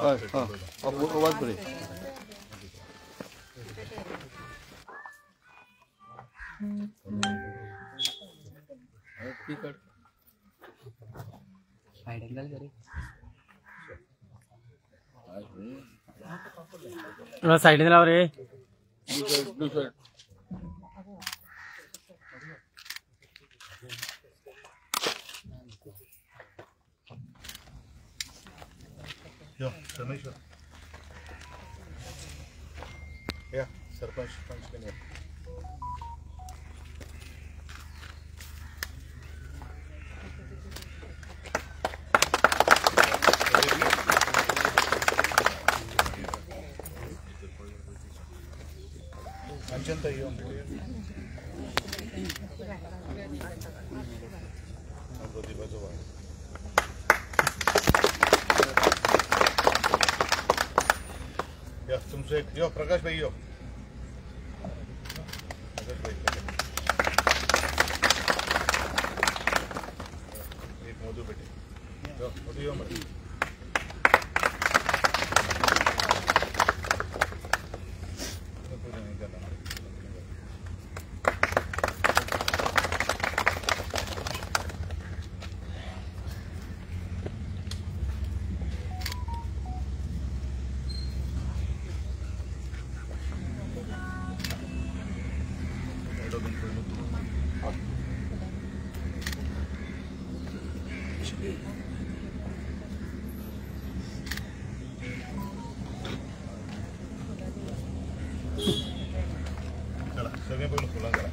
आवाज बरी साइड लाव रे रमेश्वर या सरपंच पंच अंचन ताई तुमसे यो प्रकाश भाई यो प्रकाश भाई एक मोदू बेटे यो मोदू यो मत चला सगळे बोल फुला करा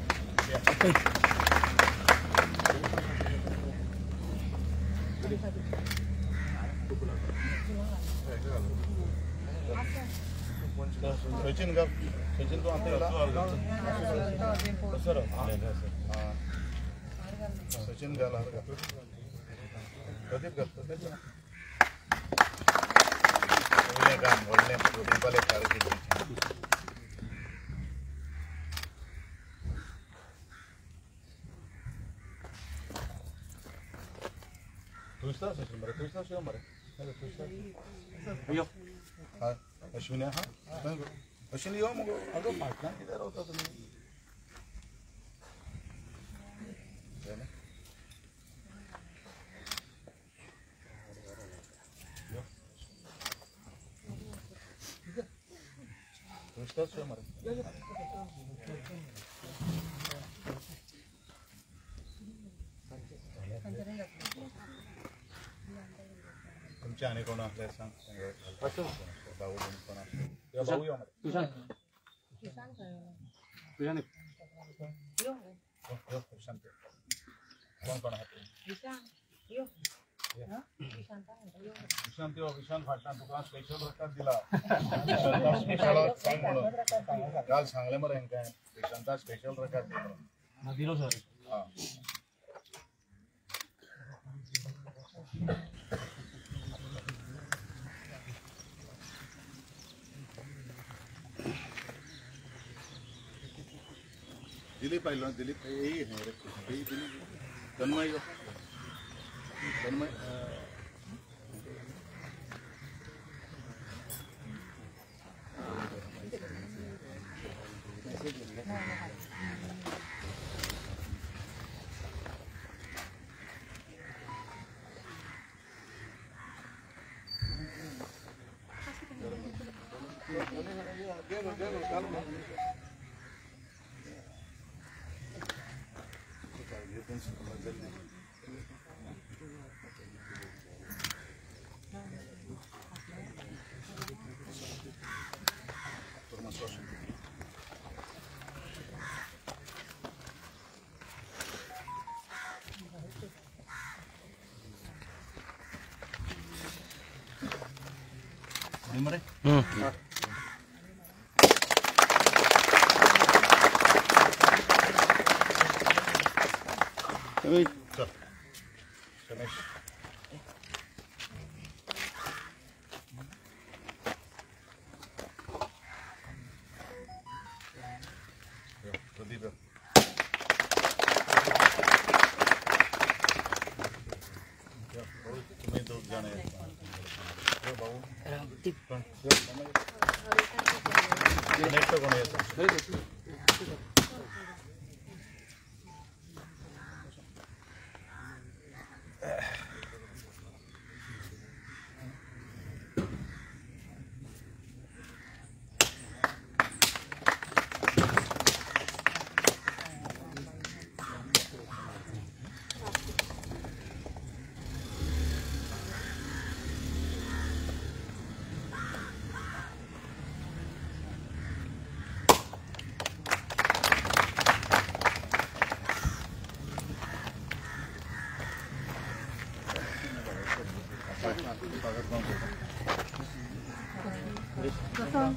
सचिन का सचिन तो आता सर सचिन गाला प्रदीप करतो काम ಒಳ್ಳೆ ಪ್ರತಿಫಲ ಕಾರ್ಯಕ್ರಮ तू estás Sachin मरे तू estás yo मरे तू estás yo हां अश्विनी हां अश्विनी यो मग अगं पाटणा किधर होता तुम्ही तू estás yo मरे तुमच्या आणि कोण असले सांग भाऊ कोण असले भाऊ यो शांत कोण कोण आहे विशांत फाटला तुका स्पेशल रकात दिला स्पेशल सांग म्हणून काल सांगले मरे काय विशांत स्पेशल रकात दिलो सर हां दिलीप पाहिलं दिलीप यही है दिलीप तन्मय तन्मय मरे रमेश प्रदीप तुम्ही दोघ जण आहेत भाऊ नेक्स्ट कोण येतं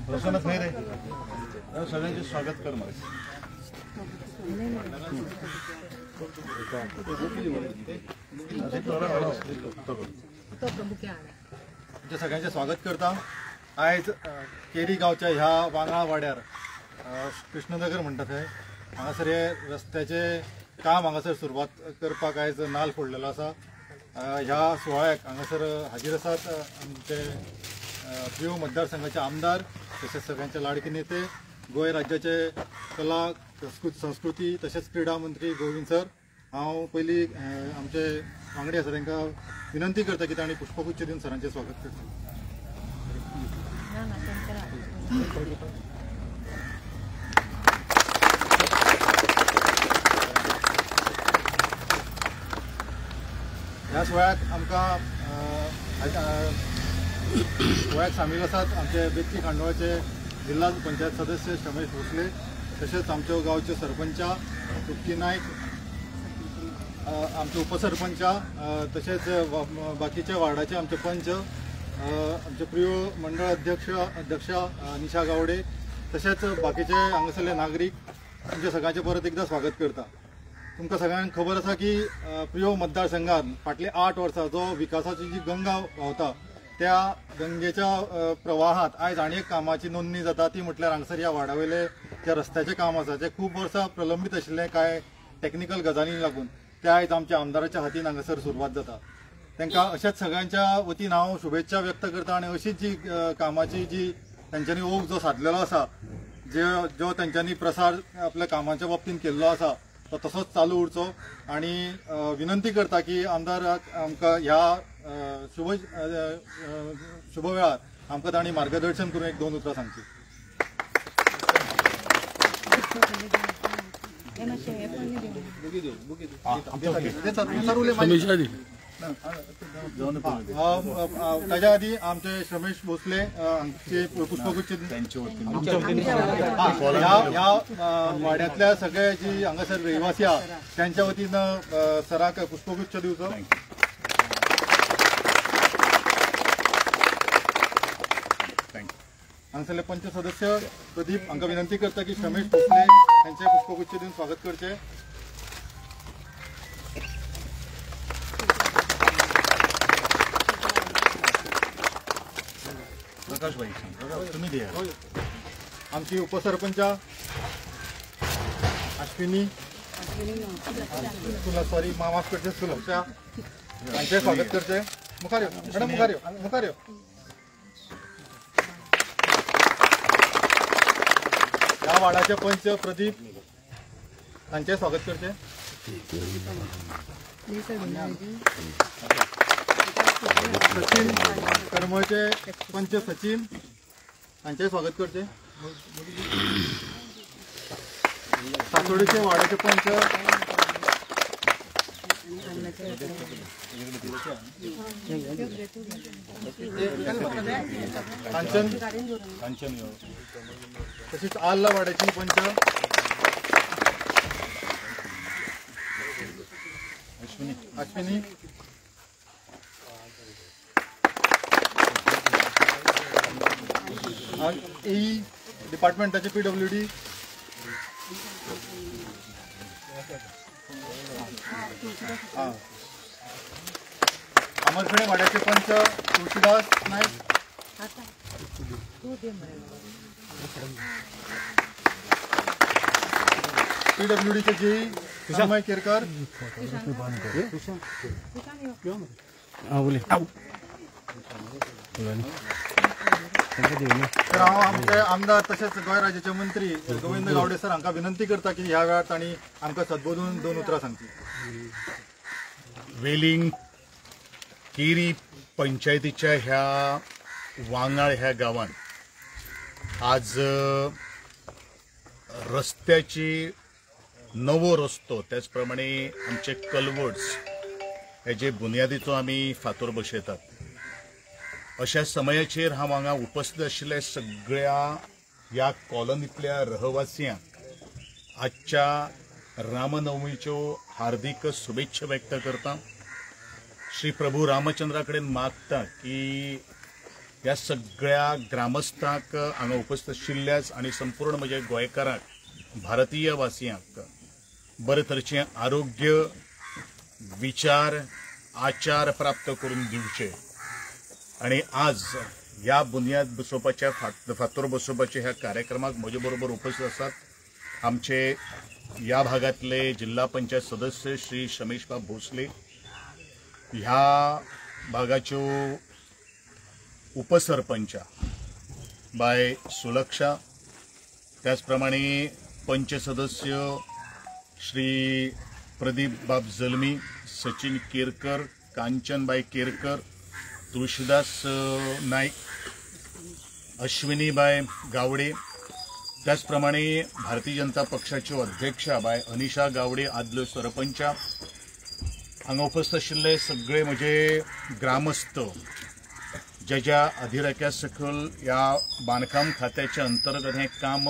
प्रसन्न नाही रे सगळ्यांचे स्वागत कर मला सगळ्यांचे स्वागत करता। आयज केरी गांवच्या ह्या वांगळा वाड्यार कृष्णनगर म्हणटा थंय हांगासर हे रस्त्याचे काम हांगासर सुरवात करपाक आयज नाल्ल फोडलेलो आसा। ह्या सुवाळ्याक हांगासर हाजीर आसात आमचे प्रियो मतदारसंघाचे आमदार तसेच सगळ्यांचे लाडके नेते, गोंय राज्याचे कला संस्कृती तसेच क्रीडा मंत्री गोविंद सर। हांव पयलीं आमचे वांगडी आसा तांकां विनंती करता की तांणी पुष्पगुच्छ दिवन सरांचें स्वागत करचें। ह्या सुवाळ्याक आमकां सुवाळ्याक सामील आसात आमचे बेतकी खांडोळाचे जिल्हा पंचायत सदस्य रमेश भोसले, तसेच आमच्या गांवचे सरपंच तृप्ती नायक, आमचे उपसरपंच, तसेच बाकीचे वार्डाचे आमचे पंच, आमचे प्रिय मंडळ अध्यक्ष निशा गावडे, तसेच बाकीचे हांगासरले नागरीक तुमच्या सगळ्यांचे परत एकदा स्वागत करता। तुमकां सगळ्यांक खबर आसा की प्रियो मतदारसंघात फाटली 8 वर्सां जो विकासाची जी गंगा व्हांवता त्या गंगेच्या प्रवाहात आयज आनी एक कामाची नोंदणी जाता ती म्हटल्यार हांगासर ह्या वाड्यावयले जे रस्त्याचे काम आसा जे खूब वर्सां प्रलंबीत आशिल्ले कांय टॅक्निकल गजालींक लागून ते आयज आमच्या आमदाराच्या हातीन हांगासर सुरवात जाता। तांकां अशेंच सगळ्यांच्या वतीन हांव शुभेच्छा व्यक्त करता आनी अशीच जी कामाची जी तांच्यांनी ओघ जो साधलेलो आसा जो तांच्यांनी प्रसार आपल्या कामाच्या बाबतीन केल्लो आसा तो तसोच चालू उरचो आनी विनंती करता की आमदाराक आमकां ह्या शुभ वेळार आमकां तांणी मार्गदर्शन करून 1-2 उतरां सांगची। ताज्या आधी आमचे रमेश भोसले हांचे पुष्पगुच्छ ह्या वाड्यातल्या सगळे जी हांगासर रहिवासी आहा त्यांच्या वतीन सराक पुष्पगुच्छ दिवचो। हांगासरले पंच सदस्य प्रदीप हांकां विनंती करता की रमेश भोसले यांचे पुष्पगुच्छ दिवन स्वागत करचे। प्रकाश भाई तुम्ही द्या। आमची उपसरपंच अश्विनी सॉरी माफ करचे सुलक्षा यांचे स्वागत करचे। मुखार यो मॅडम, मुखार यो। ह्या वाड्याचे पंच प्रदीप तांचे स्वागत करचे। सचिन करमळचे पंच सचिन तांचे स्वागत करचे। सासोडीचे वाड्याचे पंच कांचन तशीच आल्ला वाड्याची पंच अश्विनी डिपार्टमेंटाचे PWD अमरखेडे वाड्याचे पंच तुळशीदास नाईक, PWD चे जी समय केरकर, तर हांव आमचे आमदार तशेंच गोंय राज्याचे मंत्री गोविंद गावडे सर हांकां विनंती करता की ह्या वेळार तांणी आमकां सदबोधून 2 उतरां सांगची. वेलिंग केरी पंचायतीच्या ह्या वांगाळ ह्या गावात आज रस्त्याची नवो रस्तो त्याचप्रमाणे आमचे कलवर्ड्स हेजे बुनयादीचो आमी फातर बसयतात. अशा समयाचेर हांव हांगा उपस्थित आशिल्ले सगळ्या ह्या कॉलनीतल्या रहवासियांक आजच्या रामनवमीच्यो हार्दिक शुभेच्छा व्यक्त करता. श्री प्रभू रामचंद्रा कडेन मागता की ह्या सगळ्या ग्रामस्थांक हांगा उपस्थित आशिल्ल्याच आनी संपूर्ण म्हज्या गोंयकारांक भारतीय वासियांक बरे तरेचें आरोग्य विचार आचार प्राप्त करून दिवचे. आणि आज ह्या बुनयाद बसोवपाच्या फातर बसोवपाच्या ह्या कार्यक्रमाक म्हजे बरोबर उपस्थित आसात आमचे ह्या भागातले जिल्हा पंचायत सदस्य श्री शमेशबाब भोसले, ह्या भागाच्यो उपसरपंच बाय सुलक्षा, त्याचप्रमाणे पंच सदस्य श्री प्रदीप बाब जल्मी, सचिन केरकर, कांचनबाई केरकर, तुळशीदास नाईक, अश्विनीबाई गावडे, त्याचप्रमाणे भारतीय जनता पक्षाच्यो अध्यक्षा बाय अनिशा गावडे आदल्यो सरपंच, हांगा उपस्थित आशिल्ले सगळे म्हजे ग्रामस्थ ज्या अधिराक्या सकल ह्या बांदकाम खात्याच्या अंतर्गत हें काम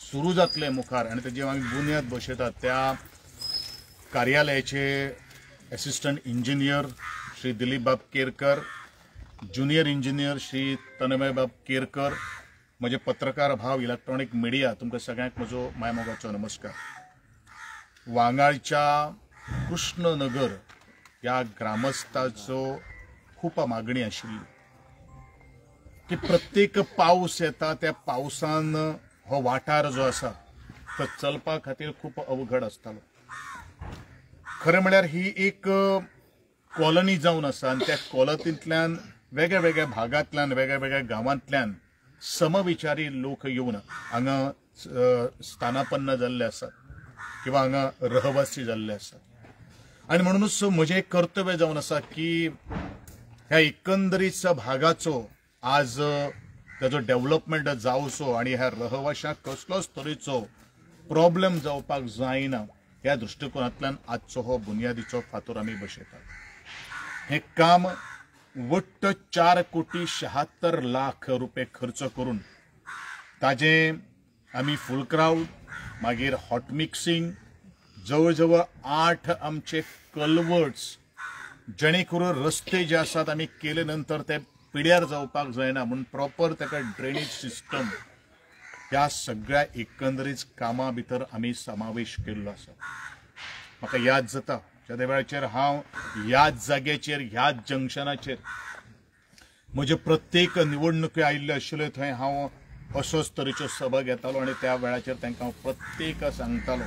सुरू जातलें मुखार आनी तेजे आमी बुनयाद बसयतात त्या कार्यालयाचे असिस्टंट इंजिनियर श्री दिलीप बाब केरकर, ज्युनियर इंजिनियर श्री तन्मय बाब केरकर, म्हजे पत्रकार भाव इलेक्ट्रॉनिक मिडिया तुमकां सगळ्यांक म्हजो मायमोगाचो नमस्कार. वांगाळच्या कृष्णनगर ह्या ग्रामस्थाचो खूब मागणी आशिल्ली की प्रत्येक पावस येता त्या पावसान हो वाठार जो आसा तो चलपा खातीर खूब अवघड आसतालो. खरें म्हळ्यार ही एक कॉलनी जावन आसा आनी त्या कॉलनींतल्यान वेगळ्या वेगळ्या भागांतल्यान वेगळ्या वेगळ्या गांवांतल्यान समविचारी लोक येवन हांगा स्थानापन्न जाल्ले आसात किंवा हांगा रहवासी जाल्ले आसात. आनी म्हणूनच म्हजें कर्तव्य जावन आसा की ह्या एकंदरीत भागाचो आज ताजो डेव्हलपमेंट जावचो आनी ह्या रहवाशांक कसलोच तरेचो प्रॉब्लेम जावपाक जायना ह्या दृश्टिकोनांतल्यान आजचो हो बुनयादीचो फातर आमी बसयतात. हें काम वट्ट 4,76,00,000 रुपये खर्च करून ताजें आमी फूल क्राउड मागीर हॉट मिक्सिंग जवळ जवळ 8 आमचे कलवर्ड्स जेणे करून रस्ते जे आसात आमी केले नंतर ते पिड्यार जावपाक जायना म्हणून प्रॉपर ताका ड्रेनेज सिस्टम ह्या सगळ्या एकंदरीत कामां भितर आमी समावेश केल्लो आसा. म्हाका याद जाता ज्या वेळाचेर हांव ह्याच जाग्याचेर ह्याच जंक्शनाचेर म्हजे प्रत्येक निवडणुकी आयिल्ल्यो आशिल्ल्यो थंय हांव असोच तरेच्यो सभा घेतालो आनी त्या वेळाचेर तांकां हांव प्रत्येक सांगतालो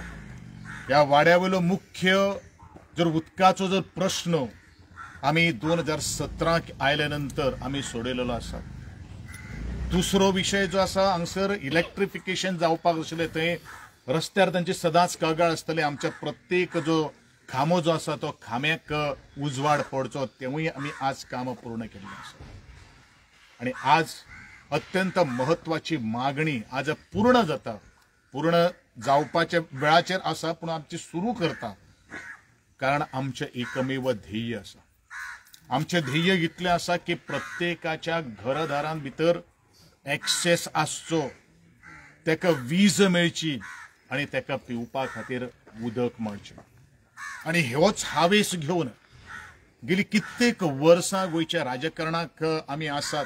ह्या वाड्यावयलो मुख्य जर उदकाचो जर प्रश्न आमी 2017 आयले नंतर आमी सोडयलेलो आसा. दुसरो विशय जो आसा हांगसर इलेक्ट्रिफिकेशन जावपाक आशिल्लें थंय रस्त्यार तांची सदांच कागाळ आसतली. आमच्या प्रत्येक जो खांबो जो आसा तो खांब्याक उजवाड पडचो तेवूय आमी आज काम पूर्ण केल्लें आसा. आनी आज अत्यंत महत्वाची मागणी आज पूर्ण जाता, पूर्ण जावपाच्या वेळाचेर आसा पूण आमची सुरू करता कारण आमचें एकमेव ध्येय आसा. आमचें ध्येय इतलें आसा की प्रत्येकाच्या घरदारां भितर एक्सेस आसचो, ताका वीज मेळची आनी ताका पिवपा खातीर उदक मेळचें. आनी होच हावेस घेवन गेली कित्येक वर्सां गोंयच्या राजकारणाक आमी आसात.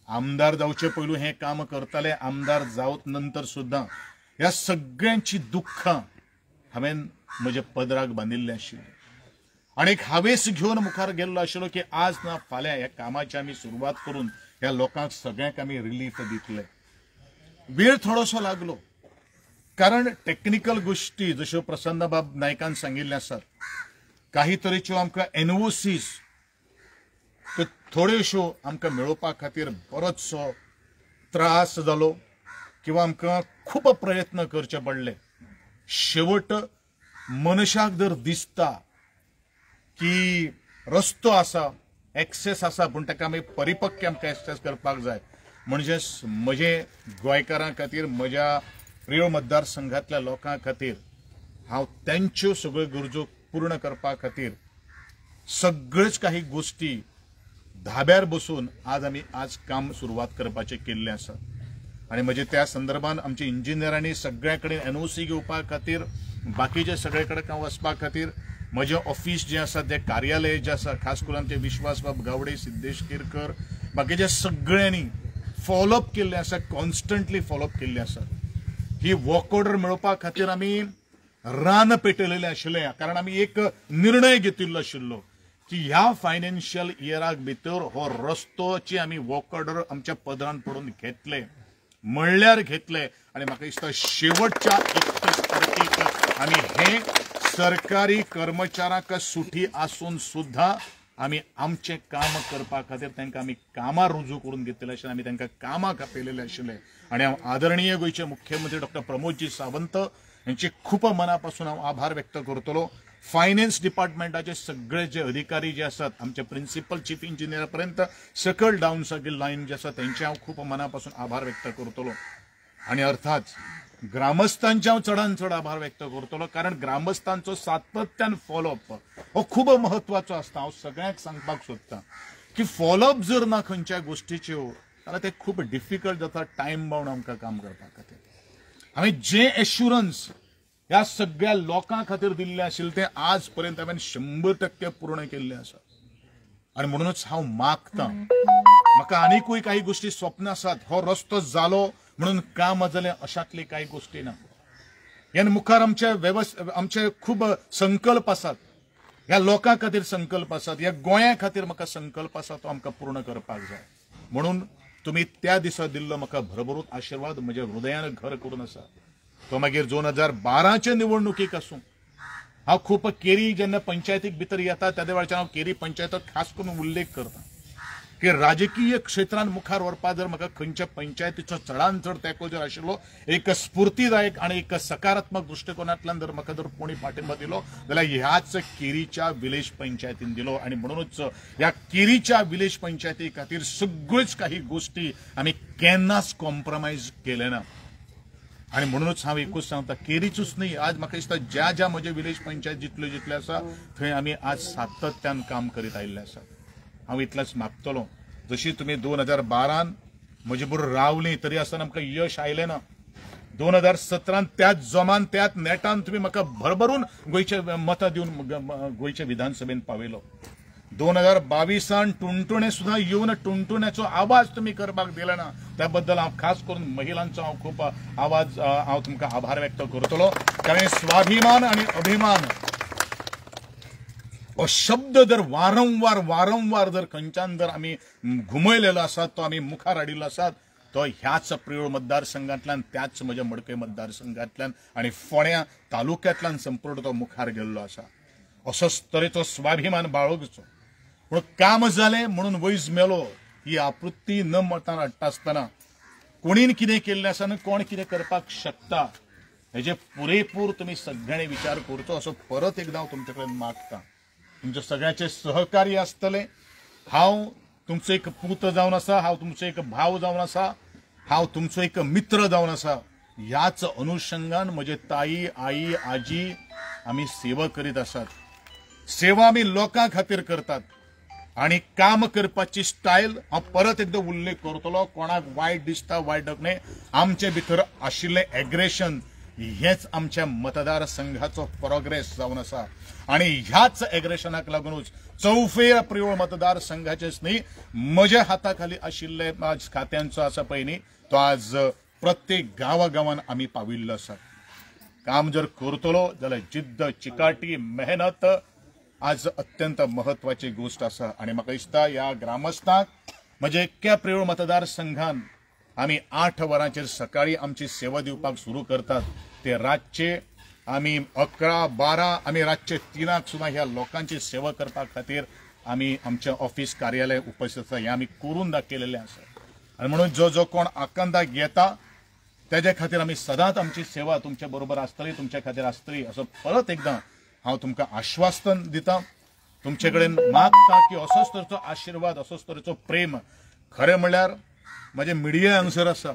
आमदार जावचे पयलू हें काम करताले, आमदार जावत नंतर सुद्दां ह्या सगळ्यांची दुख्खां हांवें म्हज्या पदराक बांदिल्ली आशिल्ली आनी एक हावेस घेवन मुखार गेल्लो आशिल्लो की आज ना फाल्यां ह्या कामाची आमी सुरवात करून ह्या लोकांक सगळ्यांक आमी रिलीफ दितले. वेळ थोडोसो लागलो कारण टेक्निकल गोष्टी जश्यो प्रसन्नबाब नायकान सांगिल्ल्यो आसात, काही तरेच्यो आमकां एनओसीज थोड्योश्यो आमकां मेळोवपा खातीर बरोचसो त्रास जालो किंवा आमकां खूब प्रयत्न करचे पडले, शेवट मनशाक जर दिसता की रस्तो आसा, एक्सेस आसा, पूण ताका आमी परिपक्व आमकां एक्सेस करपाक जाय, म्हणजे म्हजे गोंयकारां खातीर, म्हज्या प्रिय मतदारसंघातल्या लोकां खातीर हांव त्यांच्यो सगळ्यो गरजो पूर्ण करपा खातीर सगळेच काही गोष्टी धाब्यार बसून आमी काम सुरवात करपाचें केल्लें आसा. आनी म्हणजे त्या संदर्भात आमच्या इंजिनियरांनी सगळ्या कडेन एनओसी घेवपा खातीर, बाकीचे सगळे कडेन वचपा खातीर म्हजें ऑफिस जें आसा, तें कार्यालय जें आसा, खास करून आमचे विश्वासबाब गावडे, सिद्धेश केरकर, बाकीच्या सगळ्यांनी फॉलोअप केल्लें आसा, कॉन्स्टंटली फॉलोअप केल्लें आसा. ही वॉक ऑर्डर मेळोवपा खातीर आमी रान पेटयलेलें आशिल्लें, कारण आमी एक निर्णय घेतिल्लो आशिल्लो की ह्या फायनान्शियल इयराक भितर हो रस्तोची आमी वॉक ऑर्डर आमच्या पदरान पडून घेतले, म्हणल्यार घेतले. आनी म्हाका दिसता शेवटच्या 31 तारखेक आमी हे सरकारी कर्मचाऱ्यांक सुटी आसून सुद्धा आमी आमचें काम करपा खातीर तांकां आमी कामां रुजू करून घेतलेले आशिल्ले, आमी तांकां कामाक आपयलेले आशिल्ले. आनी हांव आदरणीय गोंयचे मुख्यमंत्री डॉ. प्रमोदजी सावंत यांचे खूप मनापासून हांव आभार व्यक्त करतलो. फायनान्स डिपार्टमेंटाचे सगळे जे अधिकारी जे आसात, आमचे प्रिन्सिपल चीफ इंजिनियर पर्यंत सकल डावन सगळी लायन जे आसा, त्यांचे हांव खूप मनापासून आभार व्यक्त करतलो. आनी अर्थात ग्रामस्थांचे हांव चडांत चड आभार व्यक्त करतलो, कारण ग्रामस्थांचो सातत्यान फॉलोअप हो खूब म्हत्वाचो आसता. हांव सगळ्यांक सांगपाक सोदतां की फॉलोअप जर ना खंयच्या गोष्टीच्यो जाल्यार ते खूब डिफिकल्ट जाता टायम बाउंड आमकां काम करपा खातीर. हांवें जे एश्युरन्स ह्या सगळ्या लोकां खातीर दिल्ले आशिल्ले ते आज पर्यंत हांवें 100% पूर्ण केल्ले आसा. आनी म्हणूनच हांव मागतां, म्हाका आनीकूय काही गोष्टी स्वप्न आसात. हो रस्तो जालो म्हणून काम जालें अशातली काही गोष्टी ना. ह्या मुखार आमचे खूब संकल्प आसात, ह्या लोकां खातीर संकल्प आसात, ह्या गोंया खातीर म्हाका संकल्प आसा, तो आमकां पूर्ण करपाक जाय. म्हणून तुम्ही त्या दिसा दिल्लो म्हाका भरभरून आशिर्वाद म्हज्या हृदयान घर करून आसा. तो मागीर 2012चे निवडणुकीक आसूं, हांव खूब केरी जेन्ना पंचायतीक भितर येता त्या वेळाचेर हांव केरी पंचायतीक खास करून उल्लेख करता की राजकीय क्षेत्रांत मुखार व्हरपाक जर म्हाका खंयच्या पंचायतीचो चडांत चड तेंको जर आशिल्लो, एक स्फूर्तीदायक आनी एक सकारात्मक दृश्टिकोनांतल्यान जर म्हाका जर कोणी पाठिंबा दिलो जाल्यार ह्याच केरीच्या विलेज पंचायतीन दिलो. आनी म्हणूनच ह्या केरीच्या विलेज पंचायती खातीर सगळ्योच काही गोष्टी आमी केन्नाच कॉम्प्रोमायज केले ना. आनी म्हणूनच हांव एकूच सांगता, केरीचूच न्ही, आज म्हाका दिसता ज्या ज्या म्हजे विलेज पंचायत जितले आसा थंय आमी आज सातत्यान काम करीत आयिल्ले आसा. हांव इतलेंच मागतलो, जशी तुमी 2012 म्हजे बरोबर रावली तरी आसतना आमकां यश आयलें ना. 2017 त्याच जोमान त्याच नेटान तुमी म्हाका भरभरून गोंयचे मतां दिवन गोंयच्या विधानसभेन पावयलो. 2022 टुणटुणे सुद्धा येवन टुणटुण्याचो आवाज तुम्ही करपाक दिले ना, त्या बद्दल हांव खास करून महिलांचो हांव खूप हांव तुमकां आभार व्यक्त करतलो. कारण स्वाभिमान आणि अभिमान हो शब्द जर वारंवार जर खंयच्यान जर आमी घुमयलेलो आसात, तो आमी मुखार हाडिल्लो आसात, तो ह्याच प्रियोळ मतदारसंघांतल्यान, त्याच म्हज्या मडकय मतदारसंघांतल्यान आनी फोंड्या तालुक्यांतल्यान संपूर्ण तो मुखार गेल्लो आसा. असोच तरेचो स्वाभिमान बाळगचो. पूण काम जालें म्हणून वैज मेलो ही आपत्ती न मतान हाडटा आसतना कोणीन कितें केल्लें आसा आनी कोण कितें करपाक शकता हेजे पुरेपूर तुमी सगळ्यांनी विचार करचो असो परत एकदां हांव तुमचे कडेन मागतां. तुमचे सगळ्यांचे सहकार्य आसतलें. हांव तुमचो एक पूत जावन आसा, हांव तुमचो एक भाव जावन आसा, हांव तुमचो एक मित्र जावन आसा. ह्याच अनुशंगान म्हजे ताई, आई, आजी आमी सेवा करीत आसात. सेवा आमी लोकां खातीर करतात आनी काम करपाची स्टायल हांव परत एकदां उल्लेख करतलो. कोणाक वायट दिसता वायट न्ही, आमचे भितर आशिल्लें एग्रेशन हेच आमच्या मतदारसंघाचो प्रोग्रेस जावन आसा. आनी ह्याच एग्रेशनाक लागूनच चौफेर प्रियोळ मतदारसंघाचेच न्ही, म्हज्या हाता खाली आशिल्ले खात्यांचो आसा पळय न्ही, तो आज प्रत्येक गांवागांवान आमी पाविल्लो आसा. काम जर करतलो जाल्यार जिद्द, चिकाटी, मेहनत आज अत्यंत महत्वाची गोष्ट आसा. आनी म्हाका दिसता ह्या ग्रामस्थांक म्हणजे एक्या प्रियोळ मतदारसंघान आमी 8 वरांचेर सकाळी आमची सेवा दिवपाक सुरू करतात, ते रातचे आमी 11-12 आमी रातचे 3 सुद्दां ह्या लोकांची सेवा करपा खातीर आमी आमचे ऑफिस कार्यालय उपस्थित आसा. हें आमी करून दाखयलेलें आसा. आणि म्हणून जो जो कोण आकंदाक येता त्याच्या खातीर आमी सदांच आमची सेवा तुमच्या बरोबर आसतली, तुमच्या खातीर आसतली असो परत एकदां हांव तुमकां आश्वासन दिता. तुमचे कडेन मागता की असोच तरेचो आशिर्वाद, असोच तरेचो प्रेम खरें म्हणल्यार म्हजे मिडिया हांगसर आसा.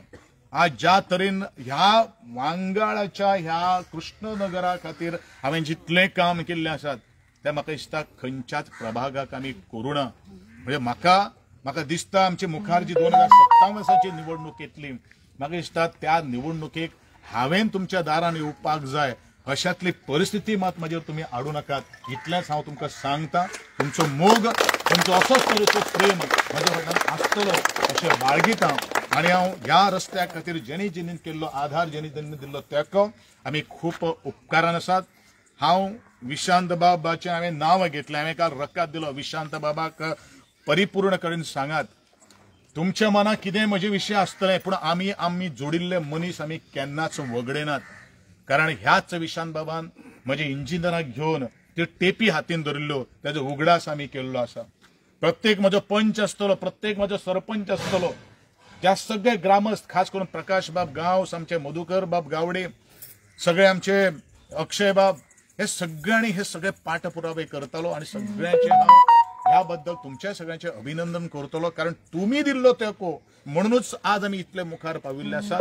आज ज्या तरेन ह्या वांगडाच्या ह्या कृष्णनगरा खातीर हांवें जितलें काम केल्लें आसात तें म्हाका दिसता खंयच्याच प्रभागाक आमी करूं ना. म्हणजे म्हाका दिसता आमची मुखार जी 2027 निवडणूक येतली, म्हाका दिसता त्या निवडणुकेक हांवें तुमच्या दारान येवपाक जाय अशातली परिस्थिती मात म्हाजेर तुमी हाडूं नाकात. इतलेंच हांव तुमकां सांगता. तुमचो मोग, तुमचो असोच तरेचो प्रेम म्हाज्या फाटल्यान आसतलो अशें बाळगिता. आनी हांव ह्या रस्त्या खातीर जेणी जेणी केल्लो आधार, जेणी जेणी दिल्लो तेको आमी खूब उपकारान आसात. हांव विशांत बाबाचें हांवें नांव घेतलें, हांवें काल रकाद दिलो. विशांत बाबाक परिपूर्ण करून सांगात तुमच्या मनात कितें म्हजे विशीं आसतलें, पूण आमी जोडिल्ले मनीस आमी केन्नाच वगडयनात. कारण ह्याच विशांत बाबान म्हजे इंजिनियरांक घेवन त्यो टेपी हातीन धरिल्ल्यो, तेजो उगडास आमी केल्लो आसा. प्रत्येक म्हजो पंच आसतलो, प्रत्येक म्हजो सरपंच आसतलो, त्या सगळे ग्रामस्थ, खास करून प्रकाश बाब गांवस, आमचे मधुकर बाब गावडे, सगळे आमचे अक्षय बाब, हे सगळ्यांनी हे सगळे पाठपुरावे करतालो. आणि सगळ्यांचे हांव ह्या बद्दल तुमच्या सगळ्यांचे अभिनंदन करतलो. कारण तुम्ही दिल्लो तेको म्हणूनच आज आमी इतले मुखार पाविल्ले आसात.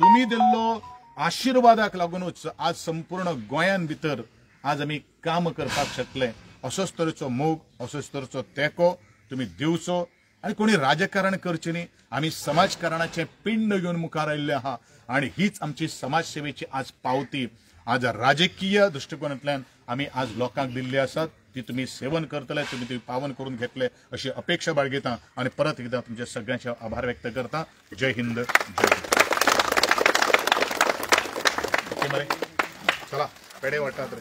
तुम्ही दिल्लो आशिर्वादाक लागूनच आज संपूर्ण गोंयान भितर आज आमी काम करपाक शकले. असोच तरेचो मोग, असोच तरेचो तेको तुम्ही दिवचो. आणि कोणी राजकारण करचे न्ही. आमी समाजकारणाचे पिंड घेवन मुखार आयिल्ले आहा आणि हीच आमची समाजसेवेची आज पावती. आज राजकीय दृष्टिकोनांतल्यान आमी आज लोकांक दिल्ली आसात, ती तुम्ही सेवन करतले, तुम्ही ती पावन करून घेतले अशी अपेक्षा बाळगिता. आणि परत एकदा तुमच्या सगळ्यांचे आभार व्यक्त करता. जय हिंद, जय हिंद. चला पेढे वाटतात रे.